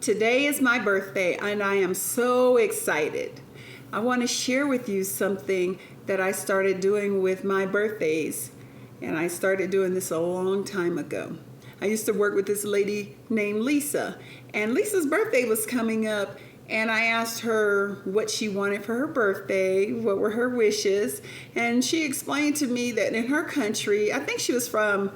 Today is my birthday and I am so excited. I want to share with you something that I started doing with my birthdays. And I started doing this a long time ago. I used to work with this lady named Lisa. And Lisa's birthday was coming up. And I asked her what she wanted for her birthday, what were her wishes. And she explained to me that in her country, I think she was from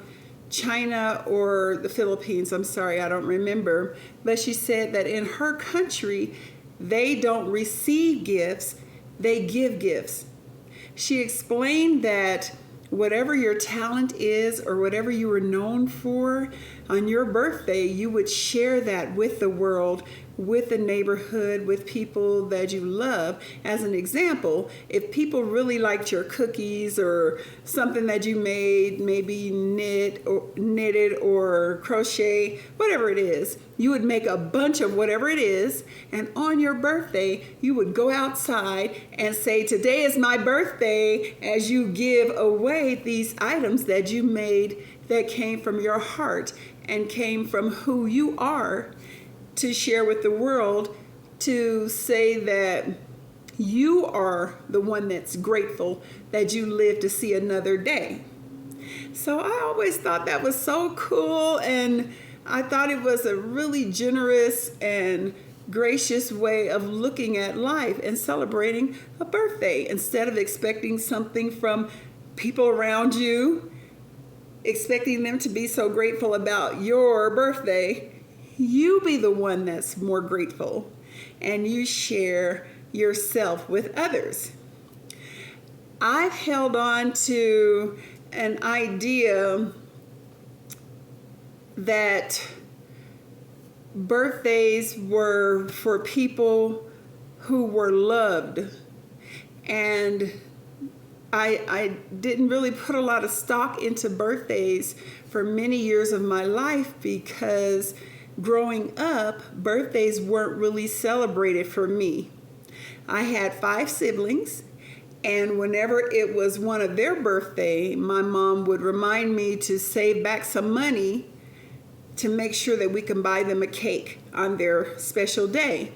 China or the Philippines, I'm sorry, I don't remember. But she said that in her country, they don't receive gifts, they give gifts. She explained that whatever your talent is or whatever you are known for, on your birthday, you would share that with the world, with the neighborhood, with people that you love. As an example, if people really liked your cookies or something that you made, maybe knitted or crochet, whatever it is, you would make a bunch of whatever it is, and on your birthday, you would go outside and say, "Today is my birthday," as you give away these items that you made that came from your heart and came from who you are, to share with the world, to say that you are the one that's grateful that you live to see another day. So I always thought that was so cool, and I thought it was a really generous and gracious way of looking at life and celebrating a birthday. Instead of expecting something from people around you, expecting them to be so grateful about your birthday, you be the one that's more grateful and you share yourself with others. I've held on to an idea that birthdays were for people who were loved, and I didn't really put a lot of stock into birthdays for many years of my life because growing up, birthdays weren't really celebrated for me. I had 5 siblings, and whenever it was one of their birthday, my mom would remind me to save back some money to make sure that we can buy them a cake on their special day.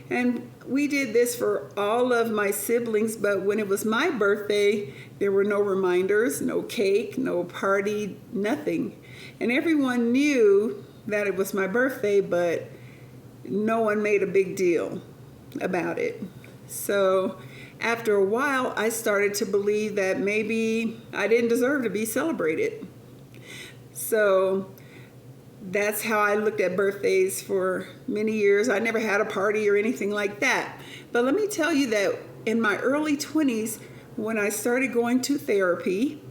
And we did this for all of my siblings, but when it was my birthday, there were no reminders, no cake, no party, nothing. And everyone knew that it was my birthday, but no one made a big deal about it. So after a while, I started to believe that maybe I didn't deserve to be celebrated. So that's how I looked at birthdays for many years. I never had a party or anything like that. But let me tell you that in my early 20s, when I started going to therapy,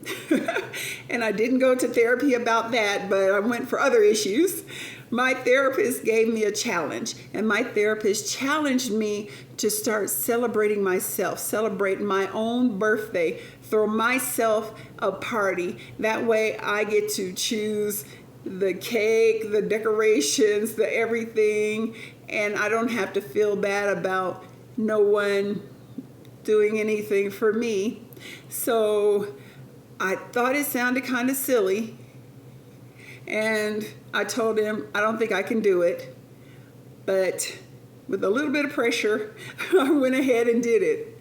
and I didn't go to therapy about that, but I went for other issues, my therapist gave me a challenge. And my therapist challenged me to start celebrating myself, celebrate my own birthday, throw myself a party. That way I get to choose the cake, the decorations, the everything, and I don't have to feel bad about no one doing anything for me. So I thought it sounded kind of silly, and I told him I don't think I can do it, but with a little bit of pressure, I went ahead and did it.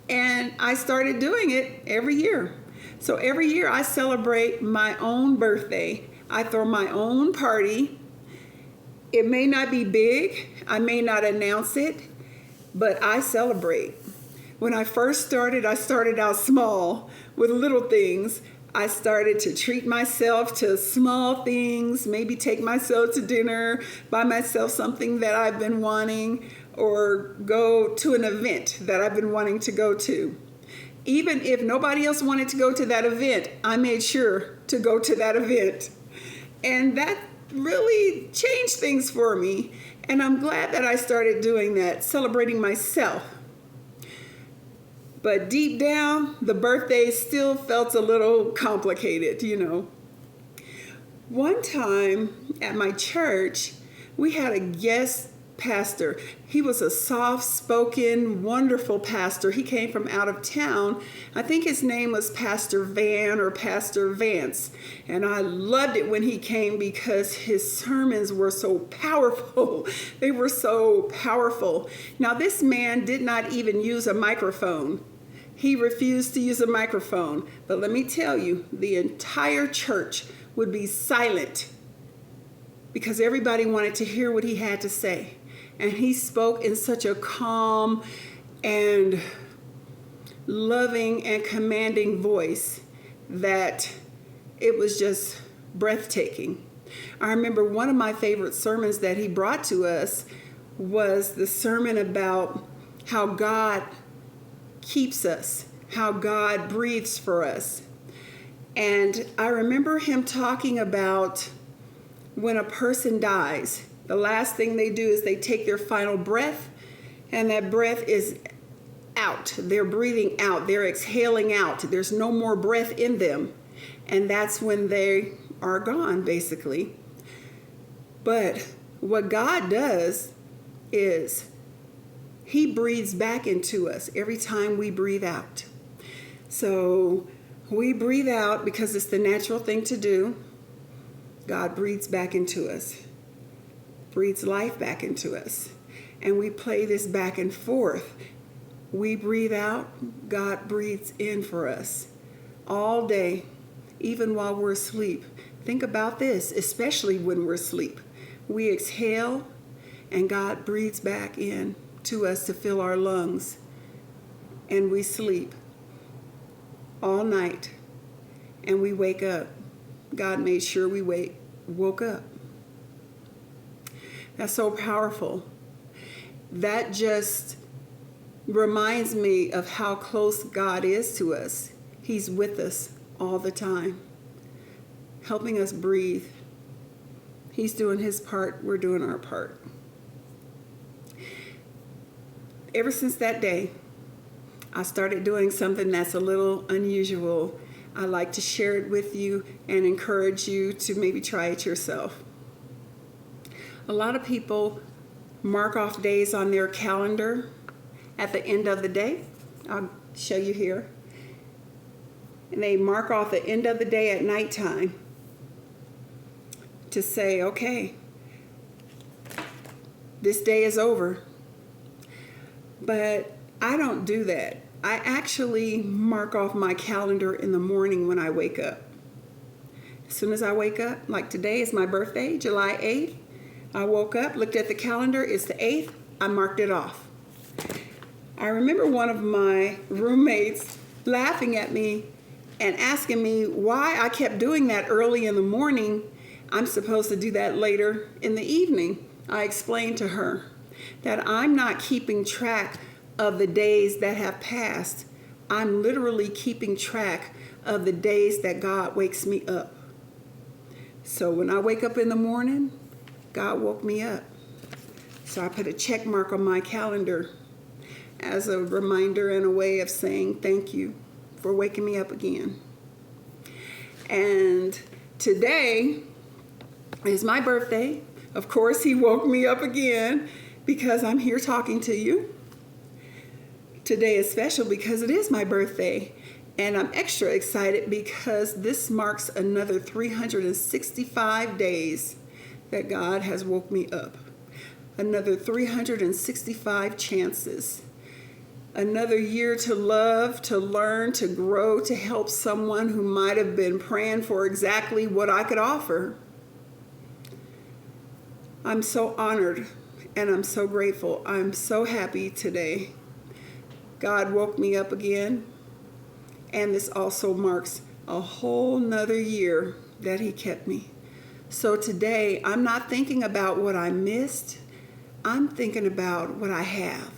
And I started doing it every year. So every year I celebrate my own birthday. I throw my own party. It may not be big, I may not announce it, but I celebrate. When I first started, I started out small with little things. I started to treat myself to small things, maybe take myself to dinner, buy myself something that I've been wanting, or go to an event that I've been wanting to go to. Even if nobody else wanted to go to that event, I made sure to go to that event. And that really changed things for me. And I'm glad that I started doing that, celebrating myself. But deep down, the birthday still felt a little complicated, you know. One time at my church, we had a guest pastor. He was a soft-spoken, wonderful pastor. He came from out of town. I think his name was Pastor Van or Pastor Vance. And I loved it when he came because his sermons were so powerful. They were so powerful. Now, this man did not even use a microphone. He refused to use a microphone. But let me tell you, the entire church would be silent because everybody wanted to hear what he had to say. And he spoke in such a calm and loving and commanding voice that it was just breathtaking. I remember one of my favorite sermons that he brought to us was the sermon about how God keeps us, how God breathes for us. And I remember him talking about when a person dies, the last thing they do is they take their final breath, and that breath is out. They're breathing out. They're exhaling out. There's no more breath in them. And that's when they are gone, basically. But what God does is he breathes back into us every time we breathe out. So we breathe out because it's the natural thing to do. God breathes back into us, breathes life back into us. And we play this back and forth. We breathe out, God breathes in for us all day, even while we're asleep. Think about this, especially when we're asleep. We exhale and God breathes back in to us to fill our lungs. And we sleep all night and we wake up. God made sure we woke up. That's so powerful. That just reminds me of how close God is to us. He's with us all the time, helping us breathe. He's doing his part, we're doing our part. Ever since that day, I started doing something that's a little unusual. I like to share it with you and encourage you to maybe try it yourself. A lot of people mark off days on their calendar at the end of the day. I'll show you here. And they mark off the end of the day at nighttime to say, okay, this day is over. But I don't do that. I actually mark off my calendar in the morning when I wake up. As soon as I wake up, like today is my birthday, July 8th. I woke up, looked at the calendar, it's the 8th, I marked it off. I remember one of my roommates laughing at me and asking me why I kept doing that early in the morning. I'm supposed to do that later in the evening. I explained to her that I'm not keeping track of the days that have passed. I'm literally keeping track of the days that God wakes me up. So when I wake up in the morning, God woke me up. So I put a check mark on my calendar as a reminder and a way of saying thank you for waking me up again. And today is my birthday. Of course, he woke me up again because I'm here talking to you. Today is special because it is my birthday, and I'm extra excited because this marks another 365 days that God has woke me up. Another 365 chances. Another year to love, to learn, to grow, to help someone who might have been praying for exactly what I could offer. I'm so honored and I'm so grateful. I'm so happy today. God woke me up again, and this also marks a whole nother year that he kept me. So today, I'm not thinking about what I missed. I'm thinking about what I have.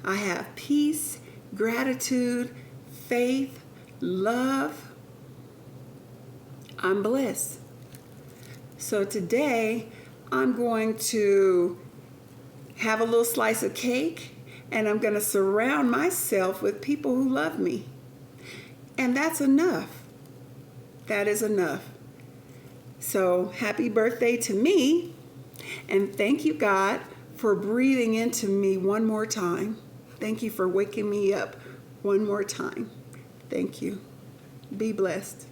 I have peace, gratitude, faith, love. I'm blessed. So today, I'm going to have a little slice of cake, and I'm going to surround myself with people who love me. And that's enough. That is enough. So happy birthday to me. And thank you, God, for breathing into me one more time. Thank you for waking me up one more time. Thank you. Be blessed.